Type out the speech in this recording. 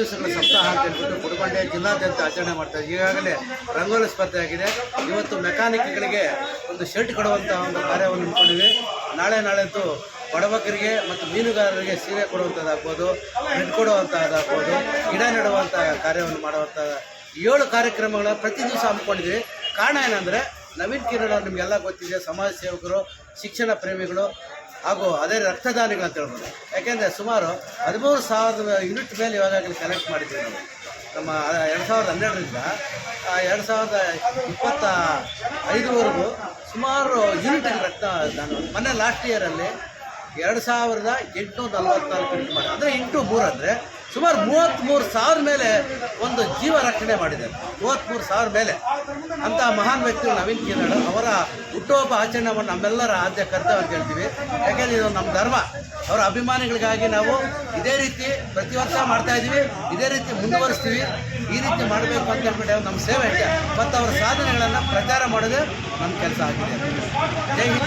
ದಿವಸಗಳ ಸಪ್ತಾಹ ಅಂತ ಹೇಳ್ಬಿಟ್ಟು ಗುಡಿಬಂಡೆ ಜಿಲ್ಲಾದ್ಯಂತ ಆಚರಣೆ ಮಾಡ್ತಾರೆ. ಈಗಾಗಲೇ ರಂಗೋಲಿ ಸ್ಪರ್ಧೆ ಆಗಿದೆ. ಇವತ್ತು ಮೆಕ್ಯಾನಿಕ್ಗಳಿಗೆ ಒಂದು ಶರ್ಟ್ ಕೊಡುವಂಥ ಒಂದು ಕಾರ್ಯವನ್ನು ಇಟ್ಕೊಂಡಿವಿ. ನಾಳೆಂದು ಬಡಬಗರಿಗೆ ಮತ್ತು ಮೀನುಗಾರರಿಗೆ ಸೀರೆ ಕೊಡುವಂಥದ್ದಾಗ್ಬೋದು, ನೆಟ್ ಕೊಡುವಂಥದ್ದಾಗ್ಬೋದು, ಗಿಡ ನೆಡುವಂಥ ಕಾರ್ಯವನ್ನು ಮಾಡುವಂಥ 7 ಕಾರ್ಯಕ್ರಮಗಳ ಪ್ರತಿ ದಿವಸ ಹಮ್ಮಿಕೊಂಡಿದ್ದೀವಿ. ಕಾರಣ ಏನಂದರೆ ನವೀನ್ ಕಿರಣ್ ಅವರು ನಿಮಗೆಲ್ಲ ಗೊತ್ತಿದೆ, ಸಮಾಜ ಸೇವಕರು, ಶಿಕ್ಷಣ ಪ್ರೇಮಿಗಳು ಹಾಗೂ ಅದೇ ರಕ್ತದಾನಿಗಳು ಅಂತ ಹೇಳ್ಬೋದು. ಯಾಕೆಂದರೆ ಸುಮಾರು 13,000 ಯೂನಿಟ್ ಮೇಲೆ ಇವಾಗಲೇ ಕಲೆಕ್ಟ್ ಮಾಡಿದ್ದೀವಿ ನಾವು. ನಮ್ಮ 2012ರಿಂದ 2025ವರೆಗೂ ಸುಮಾರು ಯೂನಿಟ್ ರಕ್ತದಾನ. ಮೊನ್ನೆ ಲಾಸ್ಟ್ ಇಯರಲ್ಲಿ 2,844 ಯೂನಿಟ್ ಮಾಡಿ, ಅಂದರೆ 8×3 ಅಂದರೆ ಸುಮಾರು 33,000 ಮೇಲೆ ಒಂದು ಜೀವ ರಕ್ಷಣೆ ಮಾಡಿದ್ದಾರೆ. 33,000 ಮೇಲೆ ಅಂಥ ಮಹಾನ್ ವ್ಯಕ್ತಿಗಳು ನವೀನ್ ಕಿರಣ್. ಅವರ ಹುಟ್ಟುಹಬ್ಬ ಆಚರಣೆ ಮಾಡಿ ನಮ್ಮೆಲ್ಲರ ಆದ್ಯ ಕರ್ತವ್ಯ ಅಂತ ಹೇಳ್ತೀವಿ. ಯಾಕೆಂದರೆ ಇದು ನಮ್ಮ ಧರ್ಮ. ಅವರ ಅಭಿಮಾನಿಗಳಿಗಾಗಿ ನಾವು ಇದೇ ರೀತಿ ಪ್ರತಿ ವರ್ಷ ಮಾಡ್ತಾಯಿದ್ದೀವಿ, ಇದೇ ರೀತಿ ಮುಂದುವರಿಸ್ತೀವಿ. ಈ ರೀತಿ ಮಾಡಬೇಕು ಅಂತ ಹೇಳ್ಬಿಟ್ಟು ನಮ್ಮ ಸೇವೆ ಇದೆ ಮತ್ತು ಅವರ ಸಾಧನೆಗಳನ್ನು ಪ್ರಚಾರ ಮಾಡೋದೇ ನಮ್ಮ ಕೆಲಸ ಆಗಿದೆ. ಜೈ ಹಿಂದ್.